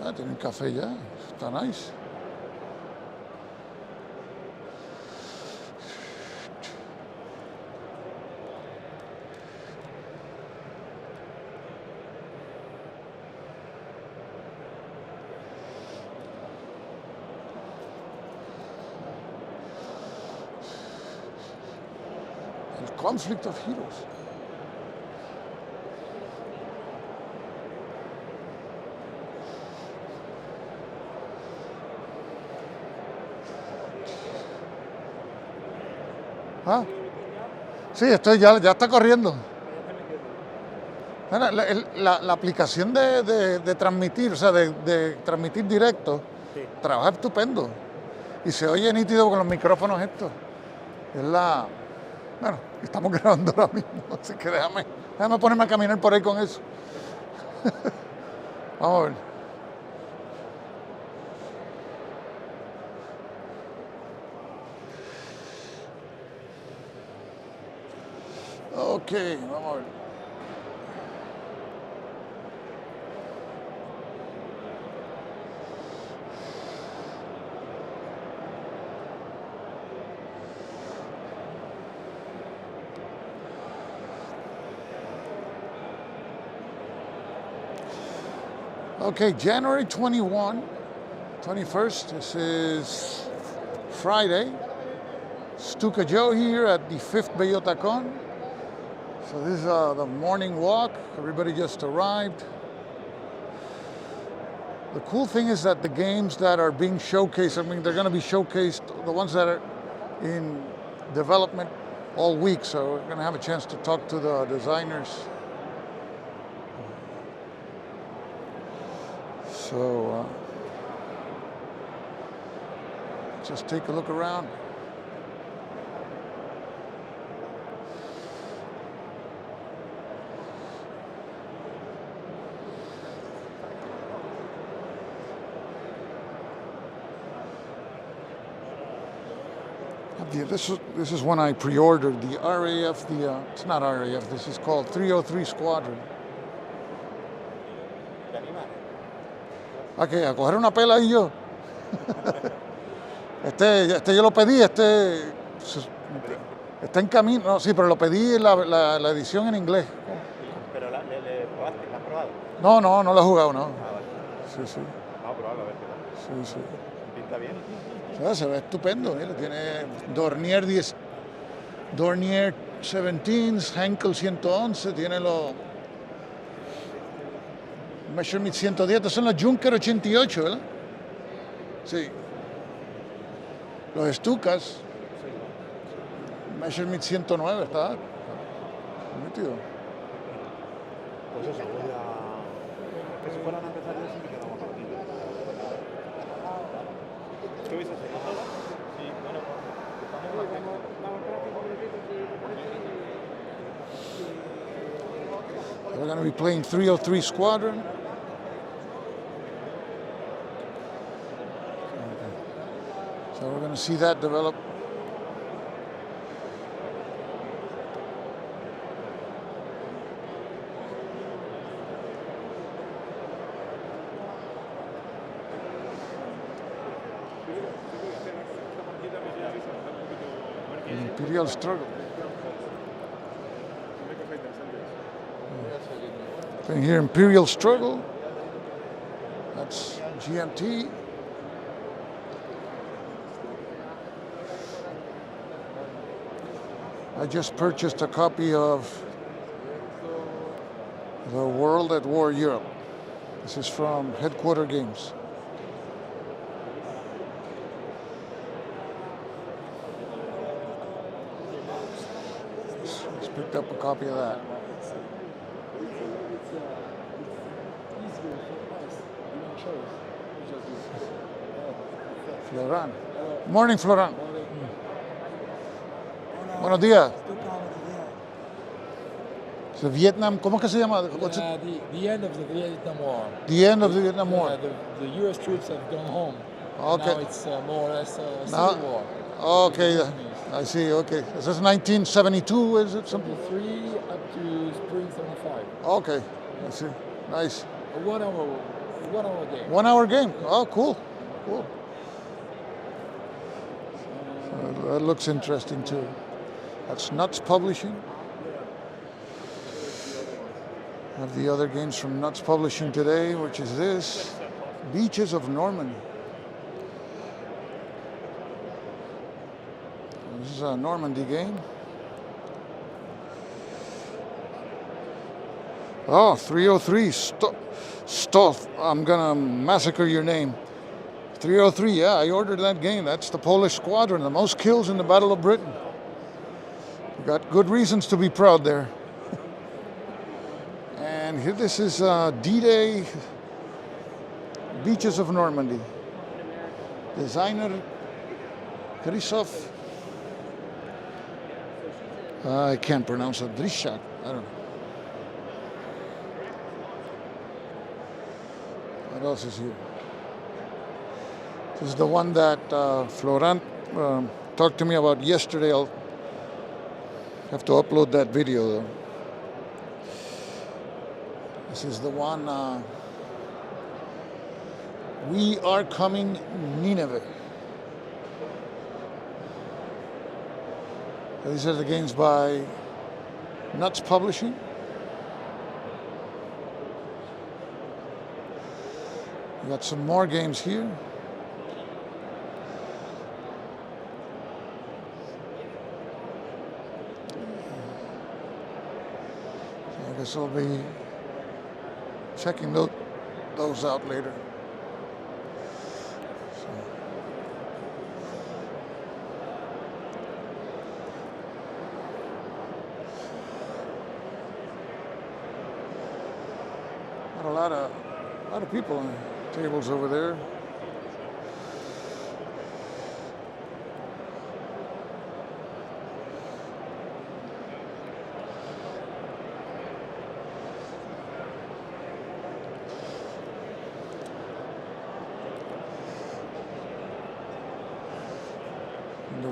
Ah, tienen café ya. Está nice. El Conflict of Heroes. ¿Ah? Sí, ya está corriendo. Mira, la aplicación de transmitir, o sea, de transmitir directo, Sí. trabaja estupendo. Y se oye nítido con los micrófonos estos. Bueno, estamos grabando ahora mismo, así que déjame ponerme a caminar por ahí con eso. Vamos a ver. Ok, vamos a ver. Okay, January 21st, this is Friday. Stuka Joe here at the 5th Bellotacon. So this is the morning walk. Everybody just arrived. The cool thing is that the games that are being showcased, I mean, they're going to be showcased, the ones that are in development all week. So we're going to have a chance to talk to the designers. So just take a look around. This is one I pre-ordered, the RAF, it's not RAF, this is called 303 Squadron. ¿Te animas? ¿A qué? ¿A coger una pela ahí yo? Este yo lo pedí, está en camino, no, sí, pero lo pedí la edición en inglés. ¿Pero le probaste? ¿La has probado? No lo he jugado, no. Ah, vale. Sí. Vamos a probarlo a ver qué tal. Sí. ¿Pinta bien? O sea, se ve estupendo, mira, tiene Dornier 17, Henkel 111, tiene los Messerschmitt 110, estos son los Junker 88, ¿verdad? Sí. Los Stukas, Messerschmitt 109, está nítido. Pues eso, voy a... Que si fueran a empezar ya sí me quedamos aquí. ¿Qué vais a hacer? Sí, bueno, We're going to be playing 303 Squadron. So we're going to see that develop. Imperial Struggle. Playing here Imperial Struggle. That's GMT. I just purchased a copy of The World at War Europe. This is from Headquarter Games. Just picked up a copy of that. Florán. Morning, Florán. Buenos días. The Vietnam, ¿cómo es que se llama? The end of the Vietnam War. The end of the Vietnam War. The U.S. troops have gone home. Okay. Now it's more or less a Now- civil war. Okay, I see. Okay, this is 1972, is it something? 73 up to spring 75. Okay, I see. Nice. One of 1 hour game. 1 hour game. Oh, cool. Cool. That looks interesting too. That's Nuts Publishing. Have the other games from Nuts Publishing today, which is this Beaches of Normandy. This is a Normandy game. Oh, 303. Stoff. I'm gonna massacre your name. 303. Yeah, I ordered that game. That's the Polish squadron, the most kills in the Battle of Britain. You got good reasons to be proud there. And here, this is D-Day, Beaches of Normandy. Designer Krzysztof. I can't pronounce it. Drishak. I don't know. What else is here? This is the one that Florent talked to me about yesterday. I'll have to upload that video though. This is the one, We Are Coming Nineveh. These are the games by Nuts Publishing. We got some more games here. I guess I'll be checking those out later. So. Got a lot of people on the tables over there.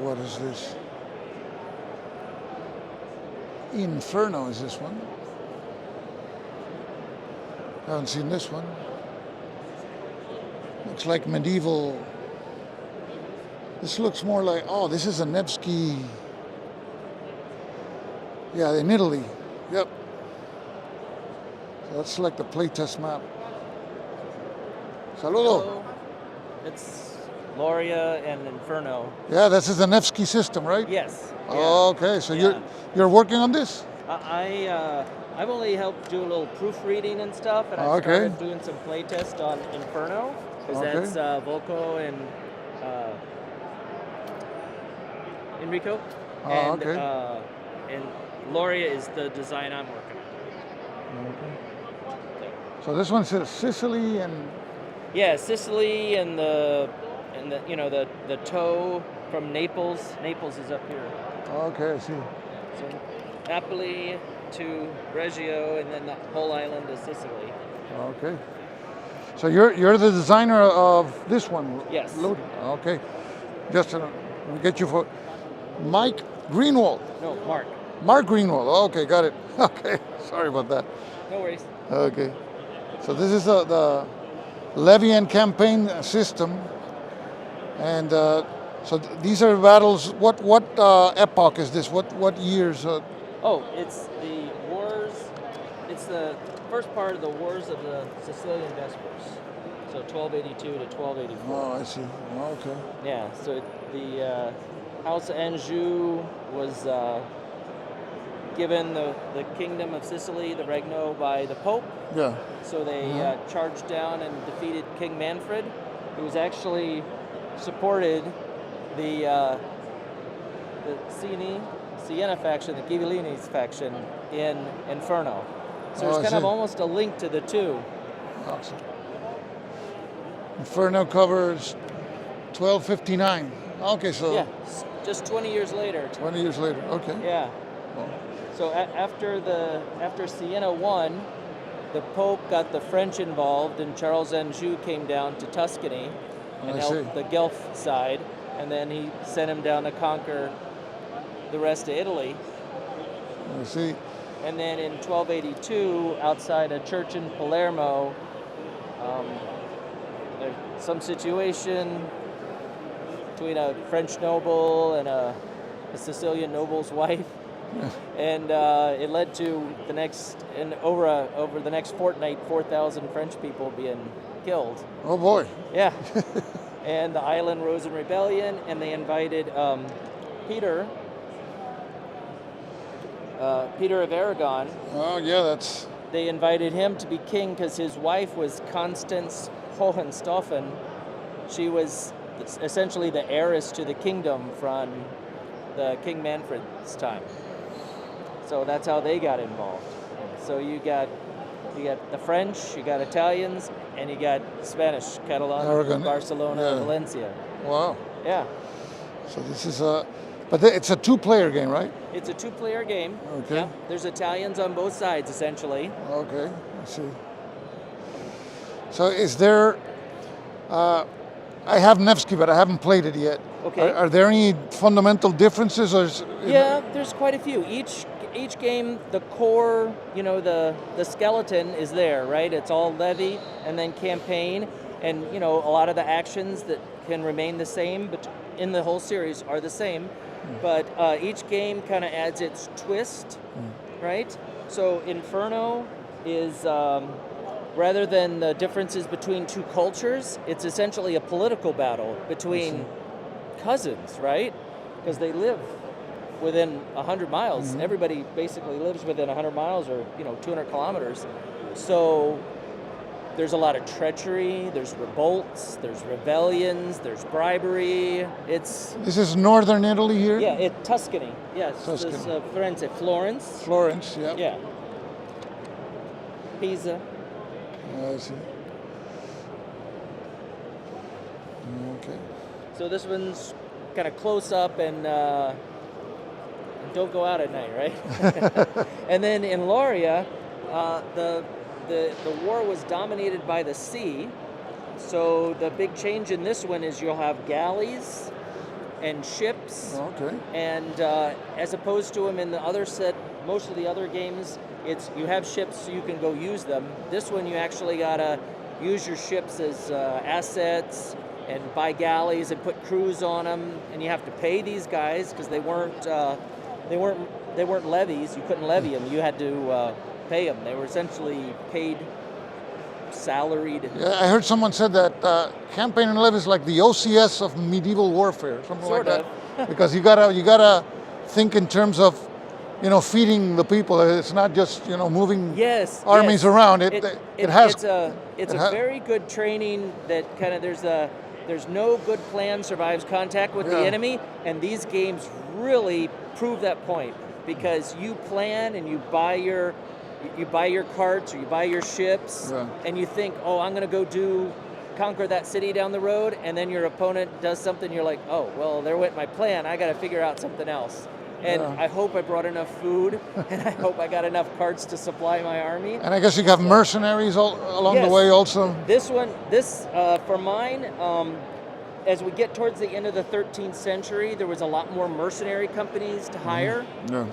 What is this? Inferno is this one. I haven't seen this one. Looks like medieval. This looks more like, oh, this is a Nevsky. Yeah, in Italy. Yep. So that's like the playtest map. Saludo. Hello. It's Loria and Inferno. Yeah, this is the Nevsky system, right? Yes. Oh, okay, so Yeah. you're working on this? I've only helped do a little proofreading and stuff, and I Okay. started doing some playtest on Inferno, because Okay. that's Volko and Enrico. Oh, and, okay. And Loria is the design I'm working on. Okay. So this one says Sicily and Yeah, Sicily and the the toe from Naples. Naples is up here. okay, I see. So Napoli to Reggio, and then the whole island of Sicily. Okay. So you're the designer of this one? Yes. Lodi. Okay. Just we get you for Mike Greenwald. No, Mark. Mark Greenwald. Okay, got it. Okay. Sorry about that. No worries. Okay. So this is the Levian campaign system, and these are battles. What epoch is this? What years? Oh, it's the wars. It's the first part of the Wars of the Sicilian Vespers. So 1282 to 1284. Oh, I see. Okay. Yeah. So the House of Anjou was given the kingdom of Sicily, the Regno, by the Pope. Yeah. So they charged down and defeated King Manfred, who was actually supported the Siena faction, the Ghibellines faction in Inferno. So Oh, I there's kind of see. almost a link to the two. Awesome. Inferno covers 1259. Okay, so Yeah, just 20 years later. 20 years later. Okay. Yeah. Well, So after Siena won, the Pope got the French involved, and Charles Anjou came down to Tuscany and I helped see. the Guelph side, and then he sent him down to conquer the rest of Italy. I see. And then in 1282, outside a church in Palermo, There's some situation between a French noble and a Sicilian noble's wife, and it led to over the next fortnight, 4,000 French people being killed. Oh boy. Yeah. And the island rose in rebellion, and they invited Peter of Aragon. Oh yeah, that's. They invited him to be king because his wife was Constance Hohenstaufen. She was essentially the heiress to the kingdom from the King Manfred's time. So that's how they got involved. So you got the French, you got Italians, and you got Spanish, Catalan, Aragon, Barcelona, yeah. Valencia. Wow. Yeah. So this is it's a two-player game, right? It's a two-player game. Okay. Yeah. There's Italians on both sides, essentially. Okay, I see. So is there? I have Nevsky, but I haven't played it yet. Okay. Are there any fundamental differences, or? Yeah, there's quite a few. Each game, the core, the skeleton is there, right? It's all levy and then campaign, and a lot of the actions that can remain the same, but in the whole series are the same. But each game kind of adds its twist, right? So Inferno is, rather than the differences between two cultures, it's essentially a political battle between cousins, right? Because they live within 100 miles. Everybody basically lives within 100 miles or 200 kilometers. So there's a lot of treachery, there's revolts, there's rebellions, there's bribery. This is northern Italy here? Yeah, Tuscany. Yes, Tuscany. This is Firenze. Florence. Florence, yeah. Yeah. Pisa. I see. Okay. So this one's kind of close up and don't go out at night, right? And then in Lauria, the war was dominated by the sea. So the big change in this one is you'll have galleys and ships. Okay. And as opposed to them in the other set, most of the other games, you have ships so you can go use them. This one you actually gotta use your ships as assets and buy galleys and put crews on them, and you have to pay these guys because they weren't levies. You couldn't levy them. You had to pay them. They were essentially paid, salaried. Yeah, I heard someone said that campaign and levy is like the OCS of medieval warfare, something Sort like of. that. Because you gotta think in terms of feeding the people. It's not just moving armies around. It has. It's a very good training that kind of there's no good plan survives contact with the enemy, and these games really prove that point because you plan and you buy your carts or you buy your ships and you think, oh, I'm going to conquer that city down the road, and then your opponent does something, you're like, oh, well, there went my plan. I got to figure out something else. And I hope I brought enough food, and I hope I got enough carts to supply my army. And I guess you have mercenaries along the way also. This for mine, as we get towards the end of the 13th century, there was a lot more mercenary companies to hire.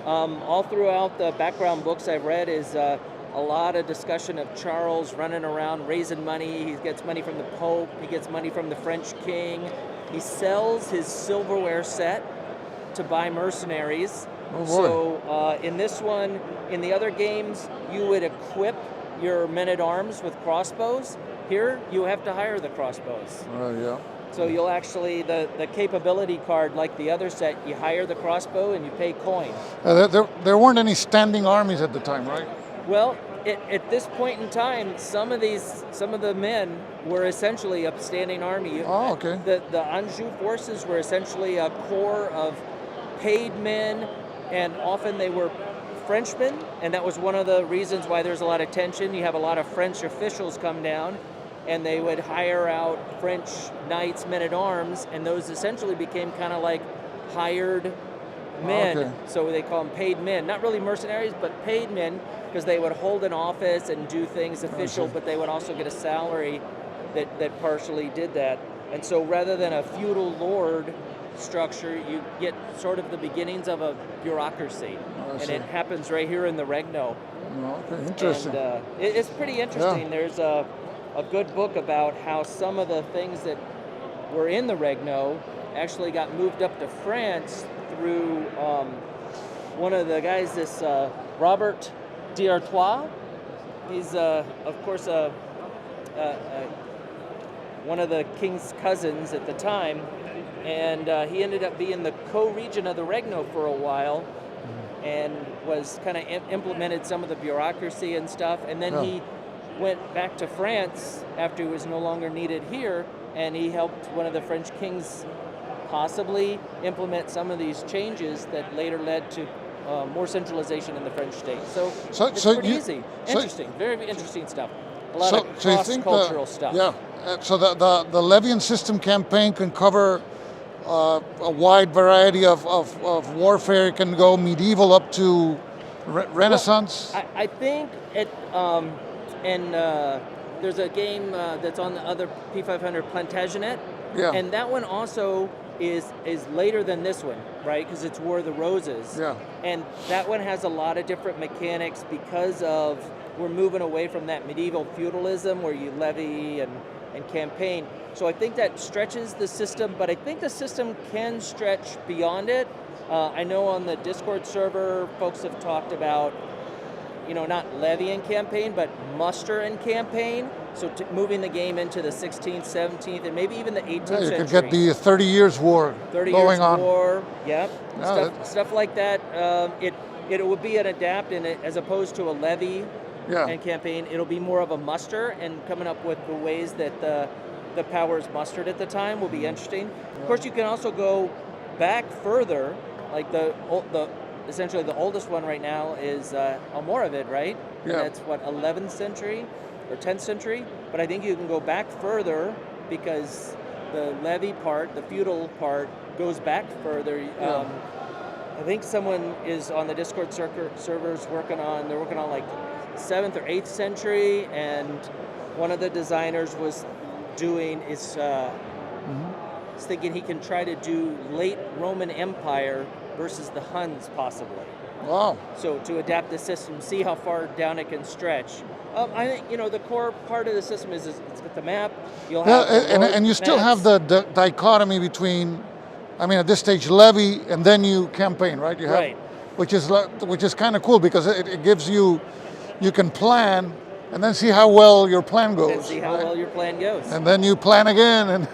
All throughout the background books I've read is a lot of discussion of Charles running around raising money. He gets money from the Pope. He gets money from the French king. He sells his silverware set to buy mercenaries. Oh boy. So in this one, in the other games, you would equip your men-at-arms with crossbows. Here, you have to hire the crossbows. Yeah. So you'll actually, the capability card, like the other set, you hire the crossbow and you pay coin. There weren't any standing armies at the time, right? Well, at this point in time, some of the men were essentially a standing army. Oh, okay. The Anjou forces were essentially a corps of paid men, and often they were Frenchmen, and that was one of the reasons why there's a lot of tension. You have a lot of French officials come down, and they would hire out French knights, men-at-arms, and those essentially became kind of like hired men. Okay. So they call them paid men. Not really mercenaries, but paid men, because they would hold an office and do things official, but they would also get a salary that partially did that. And so rather than a feudal lord structure, you get sort of the beginnings of a bureaucracy. And it happens right here in the Regno. Okay, interesting. And it's pretty interesting. Yeah. There's a a good book about how some of the things that were in the Regno actually got moved up to France through one of the guys, this Robert d'Artois. He's, of course, one of the king's cousins at the time, and he ended up being the co-regent of the Regno for a while, and was kind of implemented some of the bureaucracy and stuff, and then he went back to France after he was no longer needed here, and he helped one of the French kings possibly implement some of these changes that later led to more centralization in the French state. So it's pretty easy. Interesting, very interesting stuff. A lot of cross-cultural stuff. Yeah. So the Levian system campaign can cover a wide variety of warfare. It can go medieval up to Renaissance. Well, I think it, and there's a game that's on the other P500, Plantagenet, and that one also is later than this one, right? Because it's War of the Roses. Yeah. And that one has a lot of different mechanics because of we're moving away from that medieval feudalism where you levy and campaign. So I think that stretches the system, but I think the system can stretch beyond it. I know on the Discord server, folks have talked about, not levy and campaign, but muster and campaign. So moving the game into the 16th, 17th, and maybe even the 18th century. You could get the 30 Years' War 30 going Years on. War, yep. Stuff like that. It would be an adapt, as opposed to a levy and campaign. It'll be more of a muster, and coming up with the ways that the powers mustered at the time will be interesting. Of course, you can also go back further, like essentially the oldest one right now is Almoravid, right? Yeah. And that's 11th century or 10th century. But I think you can go back further because the levy part, the feudal part, goes back further. I think someone is on the Discord servers working on like 7th or 8th century, and one of the designers was thinking he can try to do late Roman Empire versus the Huns possibly. Wow. So to adapt the system, see how far down it can stretch. I think the core part of the system is it's got the map. You'll have and you still have the dichotomy between, at this stage levy and then you campaign, right? You have, which is kind of cool because it gives you can plan and then see how well your plan goes. And see how well your plan goes. And then you plan again and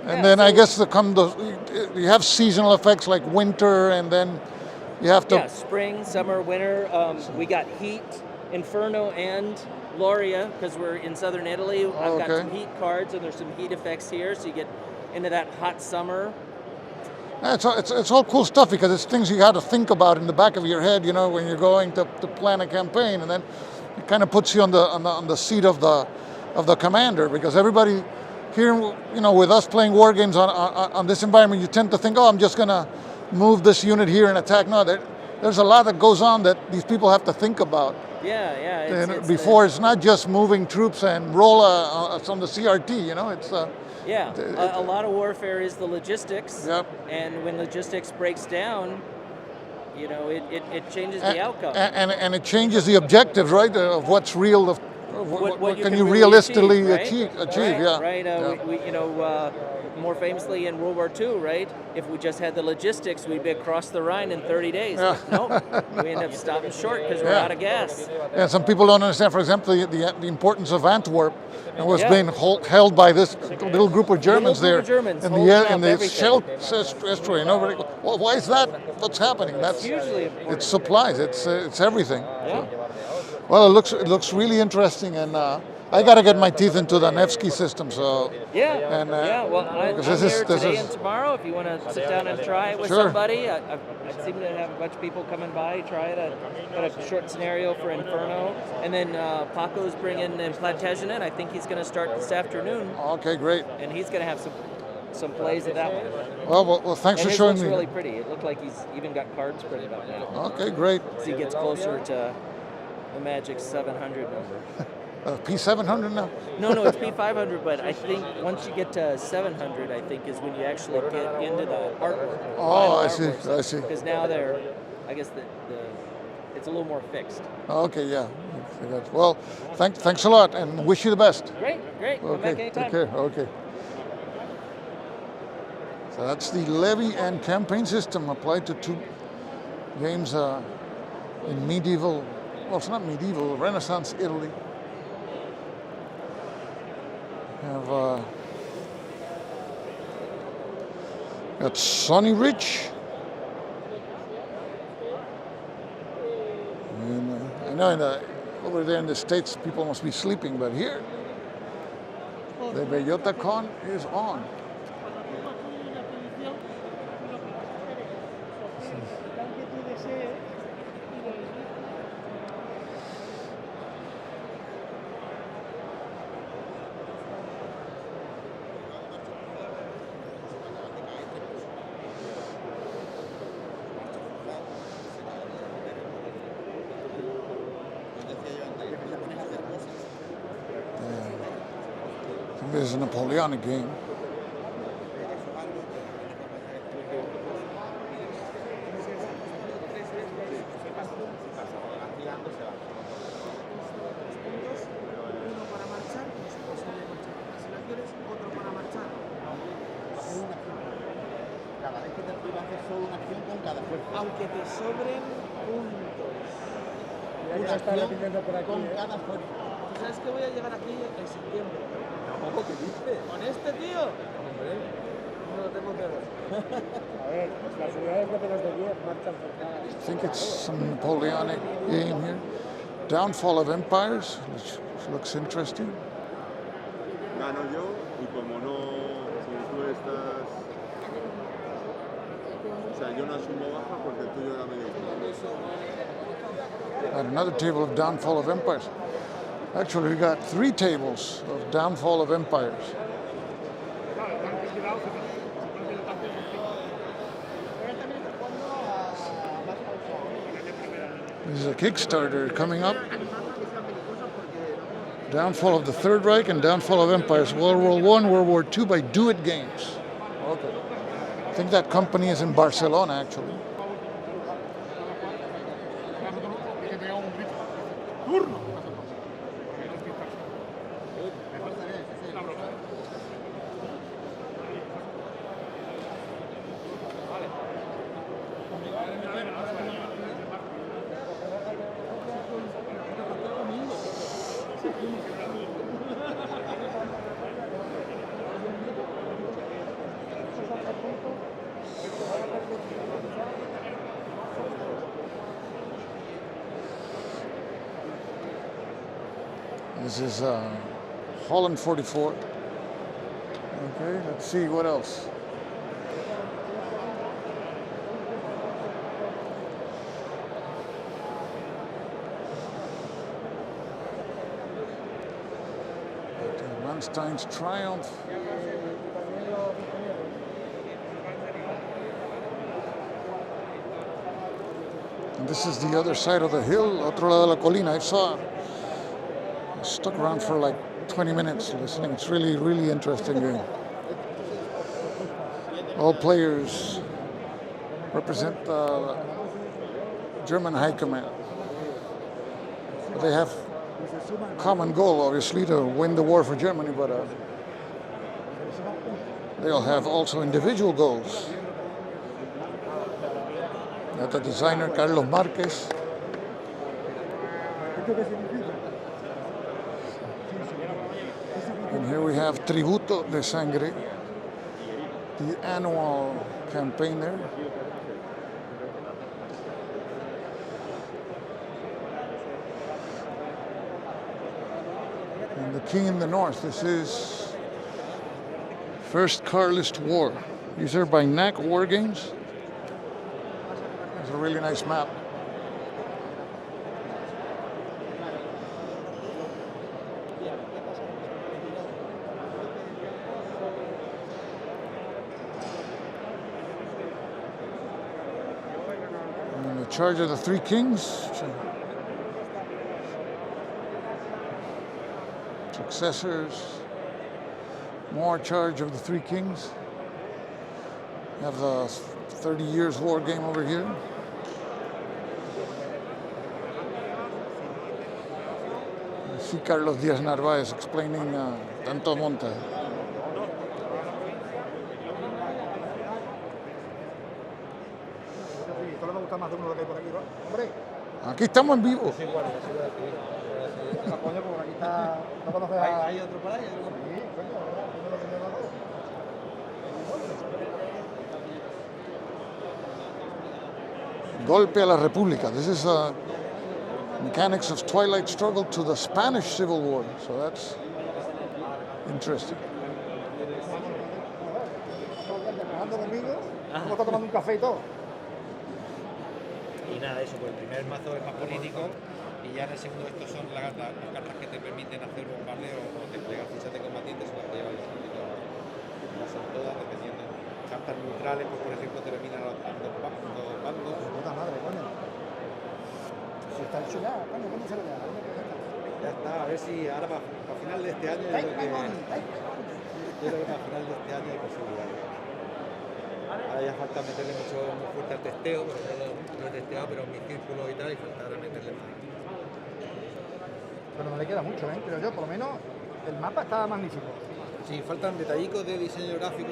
And then I guess you have seasonal effects like winter, and then you have to spring, summer, winter. We got heat, Inferno, and Loria because we're in southern Italy. I've got some heat cards, and there's some heat effects here, so you get into that hot summer. It's all cool stuff because it's things you got to think about in the back of your head, when you're going to plan a campaign, and then it kind of puts you on the seat of the commander, because everybody here, with us playing war games on this environment, you tend to think, I'm just gonna move this unit here and attack. No, there's a lot that goes on that these people have to think about. Before it's not just moving troops and roll on the CRT. It's. A lot of warfare is the logistics. Yep. And when logistics breaks down, it changes the outcome. And it changes the objectives, right? Of what's real. What you can you really realistically achieve? Right. We more famously in World War II, right? If we just had the logistics, we'd be across the Rhine in 30 days. Nope. We end up stopping short because we're out of gas. Yeah, some people don't understand, for example, the importance of Antwerp. It was being held by this little group of Germans in the Scheldt estuary. Well, why is that? What's happening? That's hugely important. It's supplies. It's everything. Yeah. Well, it looks really interesting, and I got to get my teeth into the Nevsky system. So Well, I'm here today and tomorrow. If you want to sit down and try it with somebody, I seem to have a bunch of people coming by. Try it. Got a short scenario for Inferno, and then Paco's bringing in Plantagenet. I think he's going to start this afternoon. Okay, great. And he's going to have some plays of that one. Well, thanks for showing me. It's really pretty. It looked like he's even got cards printed up now. Okay, great. As he gets closer to the magic 700 number. P700 now? No, it's P500, but I think once you get to 700, I think is when you actually get into the artwork. Oh, I see. Because now I guess the it's a little more fixed. Okay, yeah. Well, thanks a lot, and wish you the best. Great. Come back Okay, anytime. take care. Okay. So that's the levy and campaign system applied to 2 games in medieval, well, it's not medieval, Renaissance Italy. Have got Sonny Rich. And I know over there in the States people must be sleeping, but here the Bellota Con is on. I think this is a Napoleonic game. Uno para marchar, pues posible marchar con las elecciones, otro para marchar. Cada vez que te activas hacer solo una acción con cada fuerza. Aunque te sobren puntos. Una acción con cada fuerza. ¿Tú sabes que voy a llegar aquí en septiembre? ¿Cómo que dices? ¿Con este tío? No lo tengo que ver. I think it's some Napoleonic game here. Downfall of Empires, which looks interesting. Gano yo y como no, si tú estás, o sea, yo no asumo baja porque el tuyo era medio punto. And another table of Downfall of Empires. Actually, we got 3 tables of Downfall of Empires. This is a Kickstarter coming up. Downfall of the Third Reich and Downfall of Empires, World War I, World War II by Do It Games. Okay. I think that company is in Barcelona, actually. This is Holland 44. Okay, let's see what else. Manstein's Triumph. And this is the other side of the hill, otro lado de la colina. I stuck around for like 20 minutes listening. It's really, really interesting game. All players represent the German High Command. They have common goal, obviously, to win the war for Germany, but they'll have also individual goals. Got the designer Carlos Marquez. And here we have Tributo de Sangre, the annual campaign there. And the King in the North, this is First Carlist War. These are by NAC War Games. It's a really nice map. And the Charge of the Three Kings. Successors. More Charge of the Three Kings. We have the 30 Years War game over here. see Carlos Díaz Narváez explaining Tanto Monte. Solo me gusta más de uno lo que hay por aquí, ¿no? Hombre, Aquí estamos en vivo. coño, por aquí está. ¿No conoces a.? ¿Hay otro por ahí? Sí, coño, uno lo que me ha dado. Golpe a la República. This is mechanics of Twilight Struggle to the Spanish Civil War. So that's interesting. Trabajando conmigo, como está tomando un café y todo. Y nada, eso, pues el primer mazo es más político y ya en el segundo estos son las cartas que te permiten hacer bombardeo o desplegar fichas de combatientes, son las que llevan los ejércitos. No son todas, dependiendo. Cartas neutrales, pues por ejemplo, te eliminan a los dos bandos. Puta madre, coño. Si está hecho ya, coño, ¿cómo se lo da? Ya está, a ver si ahora para final de este año, yo creo que para final de este año hay posibilidades. Ahora ya falta meterle muy fuerte al testeo, porque no lo he testeado, pero en mis círculos y tal, y faltará meterle más. Pero no le queda mucho, creo yo, por lo menos el mapa está magnífico. Sí, faltan detallicos de diseño gráfico,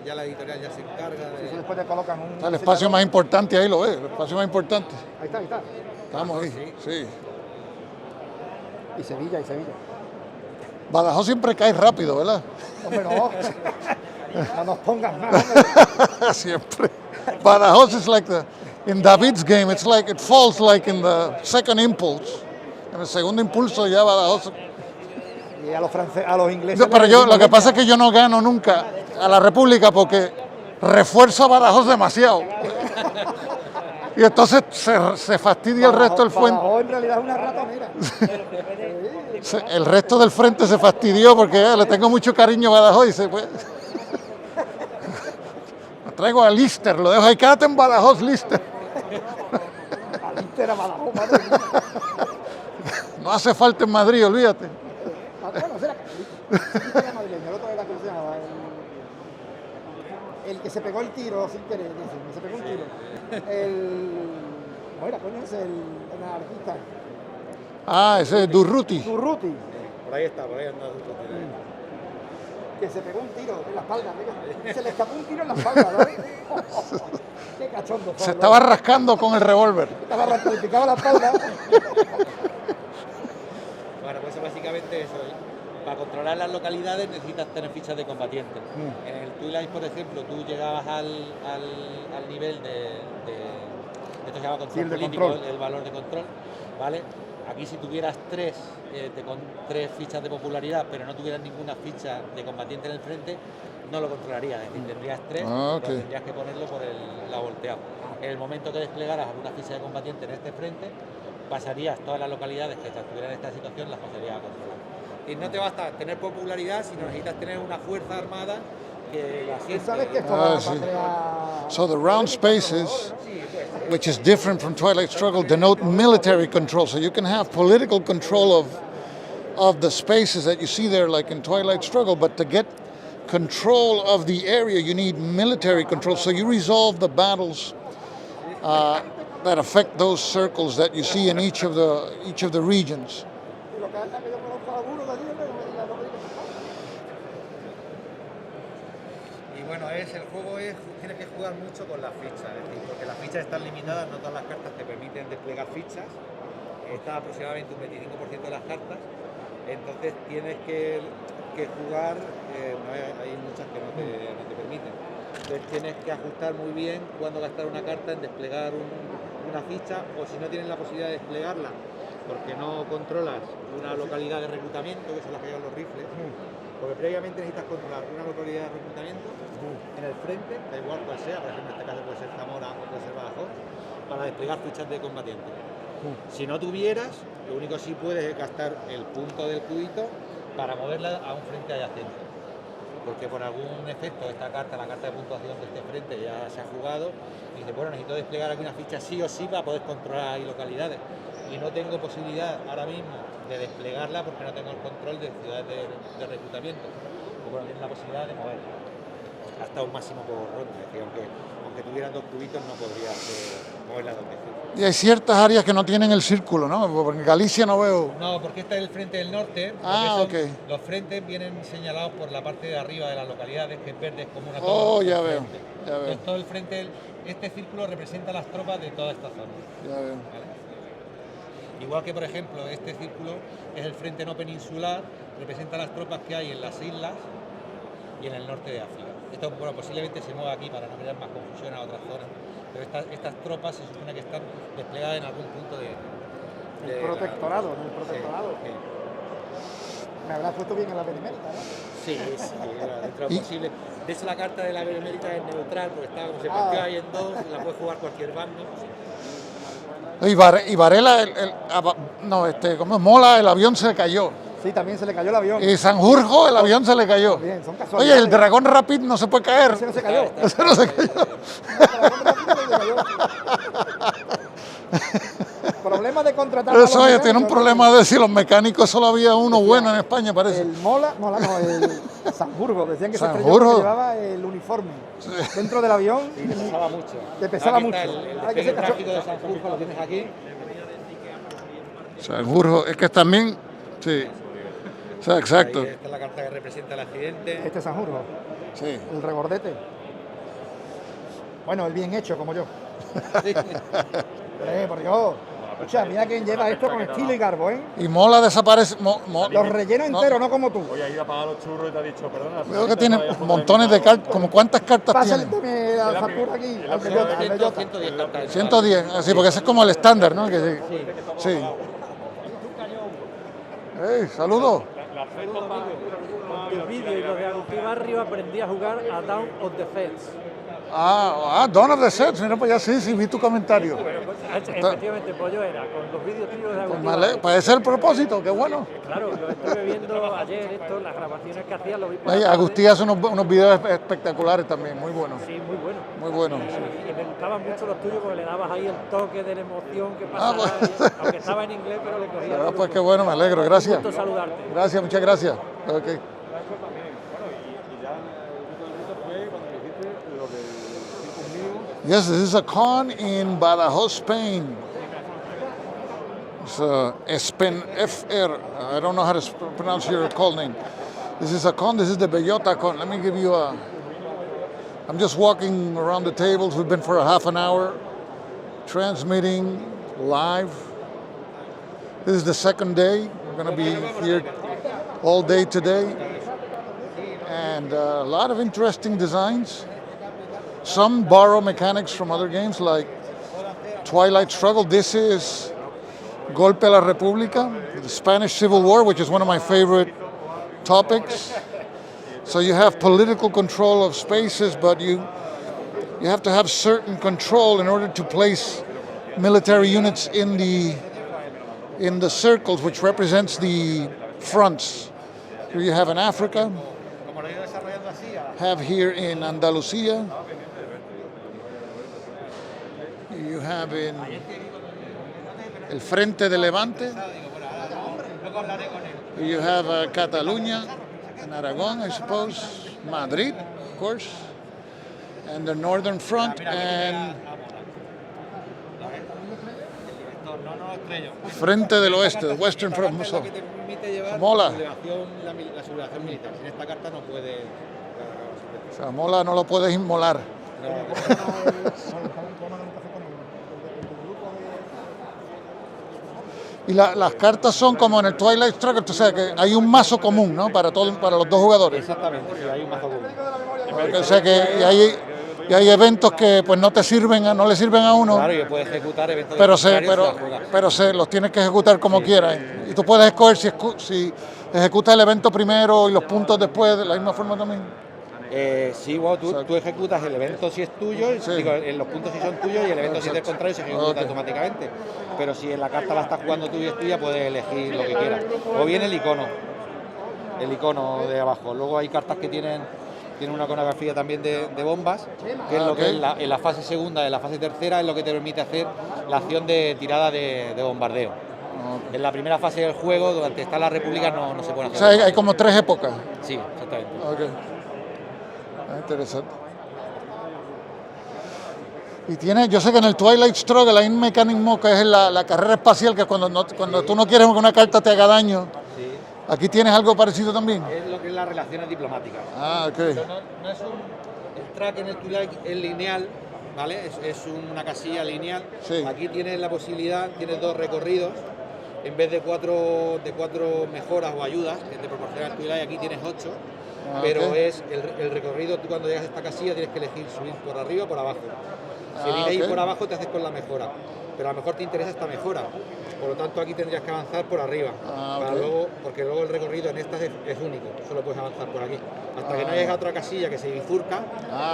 ya la editorial ya se encarga de... Si después te colocan un... Está el espacio más importante ahí, lo ves, el espacio más importante. Ahí está, ahí está. Estamos ahí, sí. Y Sevilla, y Sevilla. Badajoz siempre cae rápido, ¿verdad? Hombre, no. No nos pongas más, hombre. Siempre. Badajoz is like in David's game, it's like it falls like in the second impulse. En el segundo impulso ya Badajoz. Y a los franceses, a los ingleses... No, pero yo, lo que pasa es que yo no gano nunca a la República porque refuerzo a Badajoz demasiado. Y entonces se fastidia el resto del frente. Badajoz en realidad es una ratonera. El resto del frente se fastidió porque le tengo mucho cariño a Badajoz y se fue. Traigo a Lister, lo dejo ahí, quédate en Badajoz, Lister. A Lister, a Badajoz, madre mía. No hace falta en Madrid, olvídate. Bueno, será Lister era madrileño, el otro era, ¿cómo se llamaba? El que se pegó el tiro sin querer, dicen, se pegó un tiro. ¿Cómo era, coño? Es el anarquista. Ah, ese es Durruti. Durruti, Por ahí está, por ahí anda. que se pegó un tiro en la espalda. Se le escapó un tiro en la espalda, ¿no? Qué cachondo. Se estaba rascando con el revólver. Estaba rascando, le picaba la espalda. Bueno, pues básicamente eso. Para controlar las localidades necesitas tener fichas de combatientes. En el Twilight, por ejemplo, tú llegabas al nivel de esto se llama control Sí, el de político, control. el valor de control, ¿vale? Aquí si tuvieras tres fichas de popularidad, pero no tuvieras ninguna ficha de combatiente en el frente, no lo controlarías. Es decir, tendrías tres, Ah, ok. pero tendrías que ponerlo por el lado volteado. En el momento que desplegaras alguna ficha de combatiente en este frente, pasarías todas las localidades que estuvieran en esta situación, las pasarías a controlar. Y no te basta tener popularidad, sino necesitas tener una fuerza armada que la siente. ¿Sabes que esto Ah, va sí. a crear... So the round spaces, which is different from Twilight Struggle, denote military control. So you can have political control of the spaces that you see there, like in Twilight Struggle, but to get control of the area, you need military control. So you resolve the battles that affect those circles that you see in each of the regions. Y lo que anda que yo conozco a alguno de allí, no me diga, no me diga. Y bueno, el juego tienes que jugar mucho con las fichas, es decir, porque las fichas están limitadas, no todas las cartas te permiten desplegar fichas, está aproximadamente un 25% de las cartas, entonces tienes que jugar, hay muchas que no te permiten, entonces tienes que ajustar muy bien cuándo gastar una carta en desplegar una ficha, o si no tienes la posibilidad de desplegarla, porque no controlas una localidad de reclutamiento, que son las que llevan los rifles, porque previamente necesitas controlar una localidad de reclutamiento en el frente, da igual cual sea, por ejemplo en este caso puede ser Zamora o puede ser Badajoz, para desplegar fichas de combatientes. Si no tuvieras, lo único que sí puedes es gastar el punto del cubito para moverla a un frente adyacente. Porque por algún efecto esta carta, la carta de puntuación de este frente ya se ha jugado, y dice, bueno, necesito desplegar aquí una ficha sí o sí para poder controlar ahí localidades. Y no tengo posibilidad ahora mismo de desplegarla porque no tengo el control de ciudades de reclutamiento. Porque no tienes la posibilidad de mover hasta un máximo por ronda. Es decir, aunque aunque tuvieran 2 cubitos no podrías moverla 2 veces. Y hay ciertas áreas que no tienen el círculo, ¿no? Porque en Galicia no veo. No, porque este es el frente del norte. Ah, porque ok. Los frentes vienen señalados por la parte de arriba de las localidades, que es verde, es como una Oh, torre, ya el veo, frente. ya veo. Entonces, todo el frente, este círculo representa las tropas de toda esta zona. Ya veo. ¿Vale? Igual que, por ejemplo, este círculo es el frente no peninsular, representa las tropas que hay en las islas y en el norte de África. Esto, bueno, posiblemente se mueva aquí para no crear más confusión a otras zonas, pero estas tropas se supone que están desplegadas en algún punto de El protectorado, en el protectorado. Sí, Me habrás puesto bien en la benemérita, ¿no? sí, dentro de Y- lo posible. De hecho, la carta de la Benemérita es neutral, porque está como se partió ahí en dos, la puede jugar cualquier bando. Y Varela, ¿cómo es? Mola, el avión se le cayó. Sí, también se le cayó el avión. Y Sanjurjo, el avión se le cayó. Bien, son Oye, casualidades. el dragón Rapid no se puede caer. Ese no se cayó. Ese no se cayó. Problema de contratar Pero a los eso, oye, tiene un mecánicos, problema de decir los mecánicos, solo había uno bueno en España, parece. El Mola no, el Sanjurjo, decían que se estrelló Sanjurjo. porque llevaba el uniforme dentro del avión. Le pesaba mucho. Le pesaba Aquí mucho. está el Hay que despegue ser cacho- trágico de Sanjurjo, lo tienes aquí. Sanjurjo, es que también, sí. O sea, exacto. Ahí está la carta que representa el accidente. Este Sanjurjo, Sí. el regordete. Bueno, el bien hecho, como yo. Por Dios. Escucha, mira quién lleva esto con estilo y garbo, ¿eh? Y Mola desaparece. Los rellenos enteros, no como tú. Hoy ha ido a pagar los churros y te ha dicho, perdona. Veo que tiene montones de cartas. ¿Como cuántas cartas Pásale tiene? la factura aquí, al bellota, al bellota. 110 cartas. 110, así, porque ese es como el estándar, ¿no? Que sí. Sí. Hey, saludos. Tu vídeo y lo de Agustín Barrio aprendí a jugar a Down of the Fence. Dawn of the Sets, mira, pues ya sí, vi tu comentario. Efectivamente, pues yo era con los vídeos tuyos de Pues Agustín me ale- Barrio. puede ser el propósito, qué bueno. Claro, lo estuve viendo ayer, las grabaciones que hacía, lo vi por Oye, la tarde. Agustín hace unos videos espectaculares también, muy buenos. Sí, muy bueno. Muy buenos. Y me gustaban mucho los tuyos porque le dabas ahí el toque de la emoción que pasaba. bueno. Aunque estaba en inglés, pero le cogía. Ah, el pues truco. qué bueno, me alegro, gracias. Un gusto saludarte. Gracias, muchas gracias. Okay. Yes, this is a con in Badajoz, Spain. It's Espen FR. I don't know how to pronounce your call name. This is a con. This is the Bellota con. Let me give you a. I'm just walking around the tables. We've been for a half an hour, transmitting live. This is the second day. We're going to be here all day today. And a lot of interesting designs. Some borrow mechanics from other games like Twilight Struggle. This is Golpe a la República, the Spanish Civil War, which is one of my favorite topics. So you have political control of spaces, but you have to have certain control in order to place military units in the circles, which represents the fronts. Here you have in Africa, Como lo he ido desarrollando así, have here in Andalusia. You have in el Frente de Levante. You have Catalunya and Aragon, I suppose. Madrid, of course. And the Northern Front and no estrello. Frente del Oeste, the Western Front. Esta carta es lo que te permite llevar Mola. la sublevación militar. Sin esta carta no puede. O sea, Mola no lo puedes inmolar. Y las cartas son como en el Twilight Struggle, o sea que hay un mazo común, ¿no? Para los dos jugadores. Exactamente, sí, hay un mazo común. O sea que y hay eventos que pues no le sirven a uno, Claro, yo puedo ejecutar eventos pero contrarios si la juegas. se los tienes que ejecutar como quieras. Y tú puedes escoger si ejecutas el evento primero y los puntos después, de la misma forma también. Sí, bueno, tú ejecutas el evento si es tuyo, Sí. digo, los puntos si son tuyos y el evento si es del contrario se ejecuta Ok. automáticamente. Pero si en la carta la estás jugando tú y es tuya, puedes elegir lo que quieras. O bien el icono de abajo. Luego hay cartas que tienen una iconografía también de bombas, que es lo que en la fase segunda, en la fase tercera, es lo que te permite hacer la acción de tirada de bombardeo. En la primera fase del juego, durante está la República, no se puede O hacer. sea, hay como 3 épocas. Sí, exactamente. Ok. Interesante. Y tiene, yo sé que en el Twilight Struggle hay un mecanismo que es la carrera espacial, que cuando tú no quieres que una carta te haga daño. Sí. ¿Aquí tienes algo parecido también? Es lo que es las relaciones diplomáticas. Ah, ok. Pero no es el track en el Twilight es lineal, ¿vale? Es una casilla lineal. Sí. Aquí tienes la posibilidad, tienes 2 recorridos. En vez de cuatro mejoras o ayudas que te proporciona el Twilight, aquí tienes 8. Ah, pero ok. es el recorrido, tú cuando llegas a esta casilla tienes que elegir subir por arriba o por abajo. Si eliges ir ok. por abajo te haces con la mejora, pero a lo mejor te interesa esta mejora. Por lo tanto aquí tendrías que avanzar por arriba, para ok. luego, porque luego el recorrido en estas es único, solo puedes avanzar por aquí. Hasta que no llegues a otra casilla que se bifurca,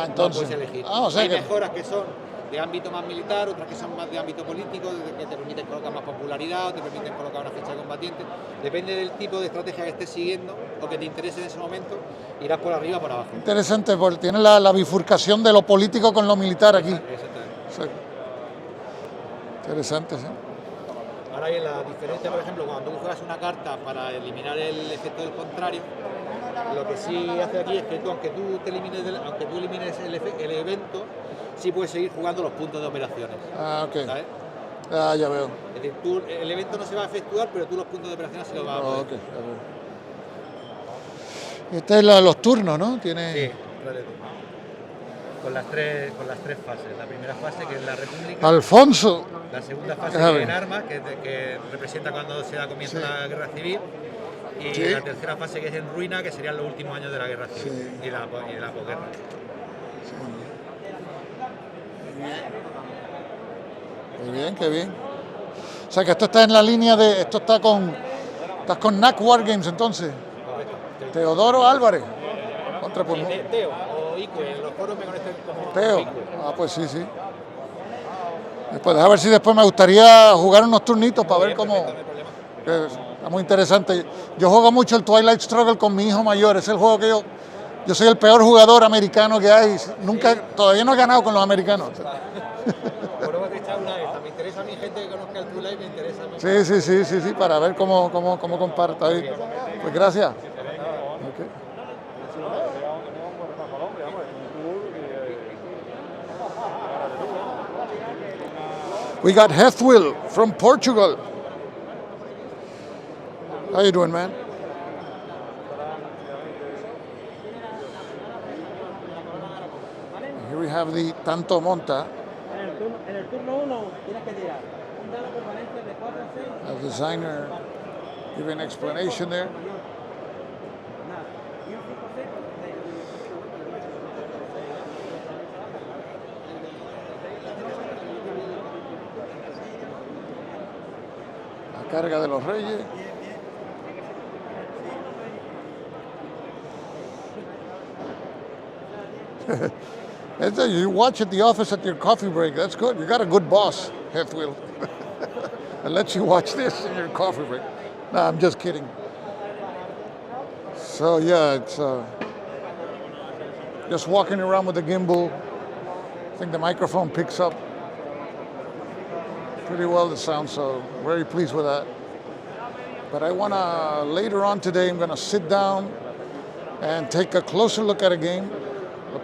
Entonces. no puedes elegir. O sea Hay que mejoras que son de ámbito más militar, otras que son más de ámbito político, que te permiten colocar más popularidad, o te permiten colocar una ficha de combatiente. Depende del tipo de estrategia que estés siguiendo o que te interese en ese momento, irás por arriba o por abajo. interesante, porque tiene la bifurcación de lo político con lo militar aquí. Exactamente. Sí. Interesante, sí. Ahora hay la diferencia, por ejemplo, cuando tú juegas una carta para eliminar el efecto del contrario, lo que sí hace aquí es que tú, aunque tú elimines el evento, sí puedes seguir jugando los puntos de operaciones. Ah, ok. ¿Sabes? Ah, ya veo. Es decir, el evento no se va a efectuar, pero tú los puntos de operaciones sí los vas a poder. Ok, ya veo. Este es los turnos, ¿no? Tiene. Sí, con las tres fases. La primera fase, que es la República. Alfonso. La segunda fase, Déjame que ver. es en armas, que representa cuando se da comienzo la guerra civil. Y Sí. la tercera fase, que es en ruina, que serían los últimos años de la guerra civil y de la posguerra. Qué bien, qué bien. O sea que esto está en la línea de. Esto está con. Estás con NAC Wargames entonces. Correcto. Teodoro Álvarez. Contra por Teo o Icue, en los foros me conocen como Teo. Icue. Ah, pues sí, sí. Después, a ver si después me gustaría jugar unos turnitos para ver cómo. Perfecto, no hay problema. Que está muy interesante. Yo juego mucho el Twilight Struggle con mi hijo mayor. Es el juego que yo soy el peor jugador americano que hay. Todavía no he ganado con los americanos. Por eso te he echado una de estas. Me interesa a mi gente que conozca el Twilight, me interesa a mí. Sí, para ver cómo comparto ahí. Pues gracias. Ok. We got Hethwill from Portugal. How you doing, man? Here we have the Tanto Monta, En el turno 1 tienes que tirar un dado con valencia de 4 a 6. a designer giving explanation there. Nada. Y un 5 6 La carga de los reyes. You watch at the office at your coffee break. That's good. You got a good boss, Hethwill. That lets you watch this in your coffee break. No, I'm just kidding. So yeah, it's just walking around with the gimbal. I think the microphone picks up pretty well the sound, so very pleased with that. But I want to, later on today, I'm going to sit down and take a closer look at a game,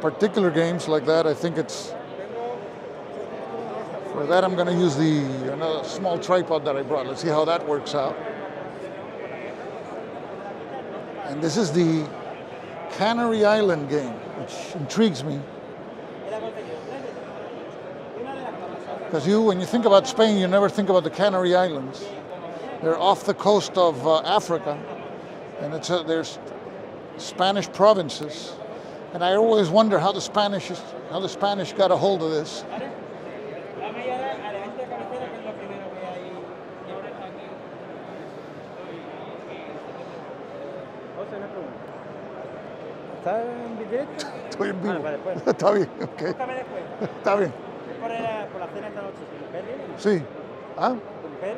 particular games like that. I think it's, for that I'm going to use another small tripod that I brought. Let's see how that works out. And this is the Canary Island game, which intrigues me. Because when you think about Spain, you never think about the Canary Islands. They're off the coast of Africa, and there's Spanish provinces. And I always wonder how the Spanish got a hold of this. ¿Estás en directo? Estoy en vivo. Vale, pues. Está bien, ok. Búscame después. Está bien. Es por la cena esta noche. ¿Tu mujer viene? Sí. ¿Ah? ¿Tu mujer?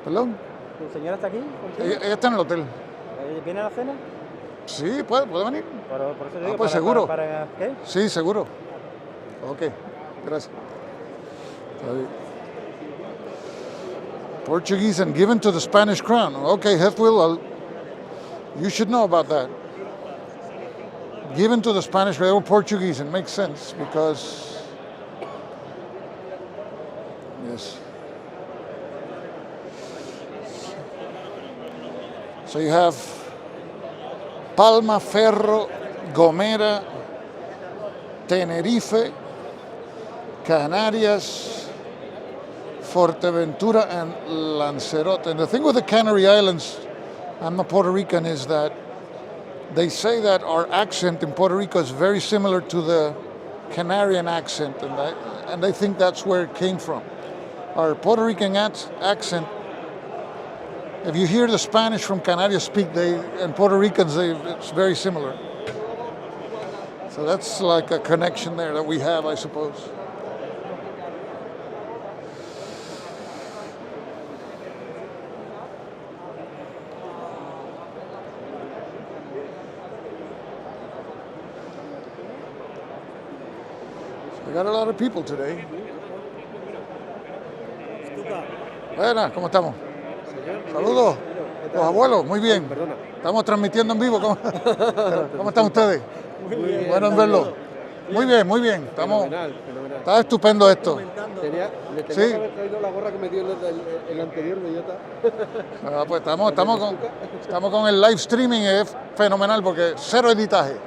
¿Perdón? ¿Tu señora está aquí contigo? Ella está en el hotel. ¿Viene a la cena? Sí, puede venir. Por eso digo, Pues seguro. ¿Para qué? Sí, seguro. Ok, gracias. Está bien. Portuguese and given to the Spanish crown. Okay, Hethwill, you should know about that. Given to the Spanish crown, Portuguese, it makes sense because Yes. So you have Palma, Ferro, Gomera, Tenerife, Canarias, Fuerteventura, and Lanzarote. And the thing with the Canary Islands, I'm a Puerto Rican, is that they say that our accent in Puerto Rico is very similar to the Canarian accent, and they think that's where it came from. Our Puerto Rican accent, if you hear the Spanish from Canarias speak, and Puerto Ricans, it's very similar. So that's like a connection there that we have, I suppose. We got a lot of people today. Buenas, ¿cómo estamos? Saludos. Los abuelos, muy bien. Estamos transmitiendo en vivo. ¿Cómo están ustedes? Bueno en verlo. Muy bien, muy bien. Está estupendo esto. Le tenía Sí. que haber traído la gorra que me dio el anterior bellota. Pues estamos con el live streaming, es fenomenal porque cero editaje.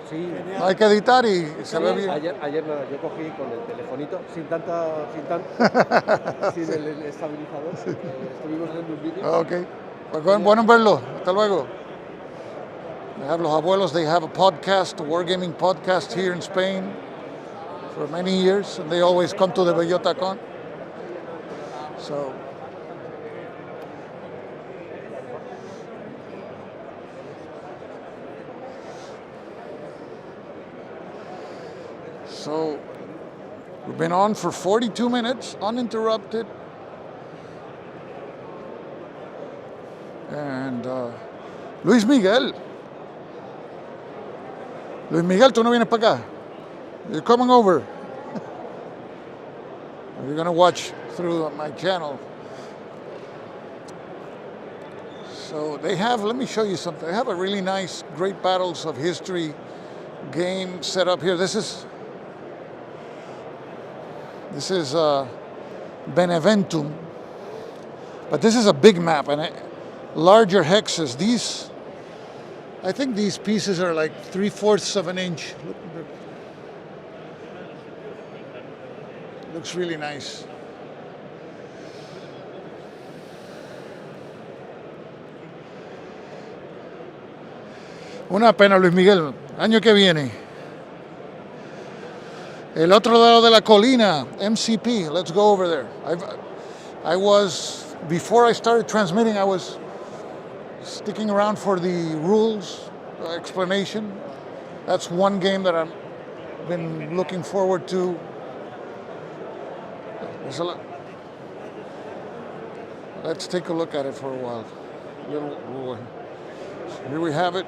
Sí. No hay que editar y se ve bien. Ayer nada, yo cogí con el telefonito, sin el estabilizador. Estuvimos haciendo un vídeo. Ok. Pues bueno verlo. Hasta luego. They have Los Abuelos. They have a podcast, a wargaming podcast here in Spain for many years, and they always come to the BellotaCon. So we've been on for 42 minutes, uninterrupted. And Luis Miguel, ¿tú no vienes para acá? You're coming over. You're gonna watch through my channel. So they have, let me show you something. They have a really nice Great Battles of History game set up here. This is Beneventum, but this is a big map and larger hexes. I think these pieces are like 3/4 of an inch. Looks really nice. Una pena, Luis Miguel, año que viene. El otro lado de la colina, MCP, let's go over there. Before I started transmitting, I was sticking around for the rules explanation. That's one game that I've been looking forward to. There's a lot. Let's take a look at it for a while. Here we have it.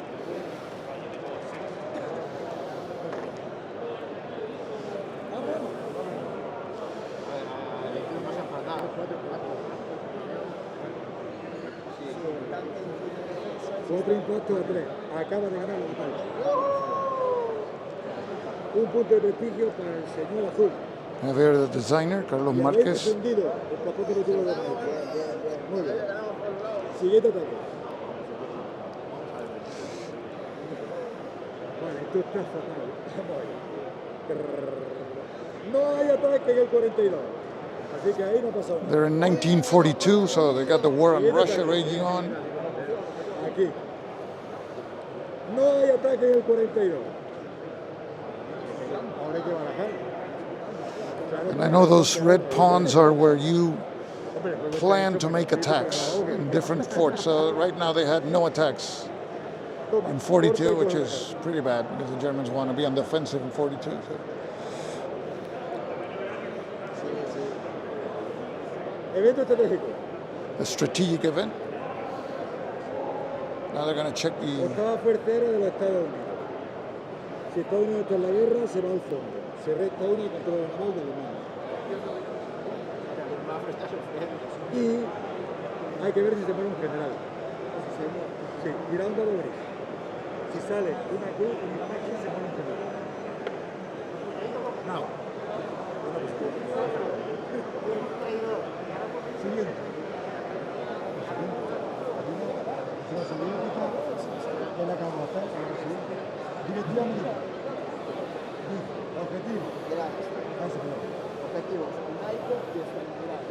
Otro impacto a 3. Acaba de ganar la batalla. Un punto de prestigio para el señor azul. Have here the designer, Carlos Y habéis Márquez. defendido el capote de tiro de maíz. Muy bien. Siguiente ataque. Vale, esto está fatal. No hay ataque en el 42. Así que ahí no pasó nada. They're in 1942, so they got the war on Russia raging on. Aquí. No hay ataque en el 42. Ahora hay que barajar. And I know those red pawns are where you plan to make attacks in different forts. So right now they had no attacks in 42, which is pretty bad because the Germans want to be on the offensive in 42. So. Evento estratégico. A strategic event. Now they're going to check the. Octava fuerza aérea de los Estados Unidos. Si Estados Unidos está en la guerra, se va al fondo. Se resta una y controla la naval de Alemania. Y hay que ver si se muere un general. Sí, tira un dado gris. Si sale una cruz, una máquina, se muere un general. Now.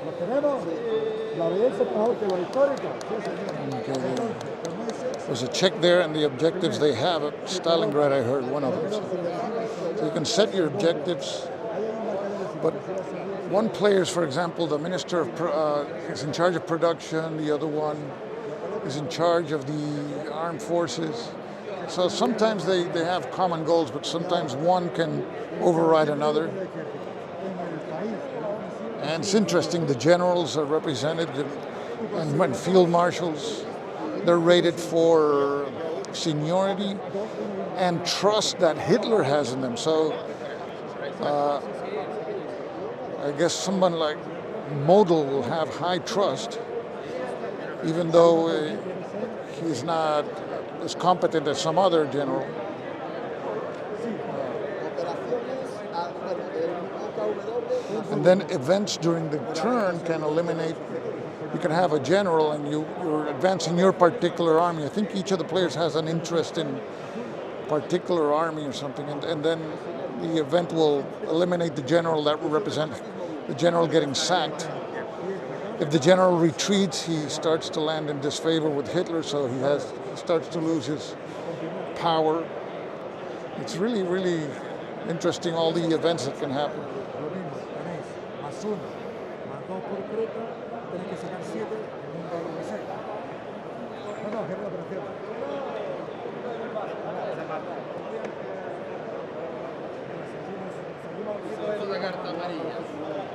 ¿Lo tenemos? La belleza es mejor que lo histórico. Sí, señor. Okay. There's a check there and the objectives they have at Stalingrad, I heard, one of them. So you can set your objectives, but one player, for example, the minister is in charge of production, the other one is in charge of the armed forces. So sometimes they have common goals, but sometimes one can override another. And it's interesting, the generals are represented and field marshals. They're rated for seniority and trust that Hitler has in them. So I guess someone like Model will have high trust, even though he's not as competent as some other general. And then events during the turn can eliminate. You can have a general and you're advancing your particular army. I think each of the players has an interest in particular army or something, and then the event will eliminate the general that will represent the general getting sacked. If the general retreats, he starts to land in disfavor with Hitler, so he starts to lose his power. It's really, really interesting, all the events that can happen. Lo mismo, tenéis más 1, más 2 por Creta, tenéis que sacar 7 en un dado de 6. No, que es la operación.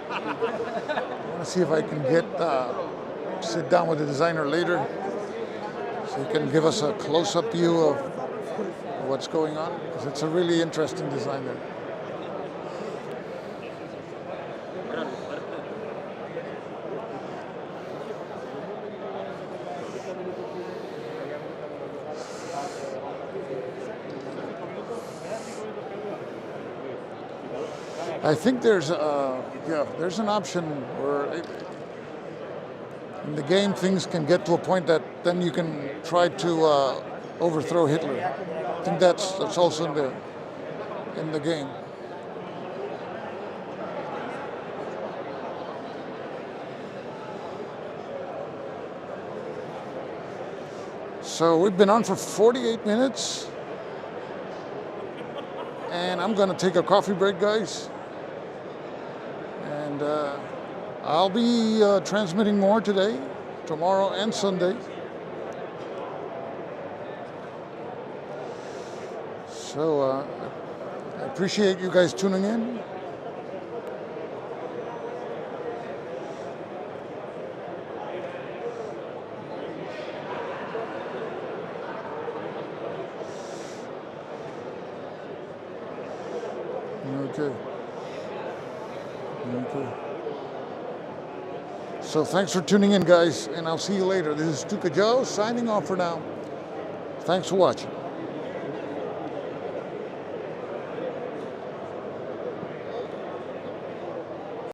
I want to see if I can sit down with the designer later so he can give us a close-up view of what's going on, because it's a really interesting design there. I think there's an option where in the game things can get to a point that then you can try to overthrow Hitler. I think that's also in the game. So we've been on for 48 minutes, and I'm going to take a coffee break, guys. And I'll be transmitting more today, tomorrow, and Sunday. So I appreciate you guys tuning in. Okay. So thanks for tuning in, guys, and I'll see you later. This is Stuka Joe signing off for now. Thanks for watching.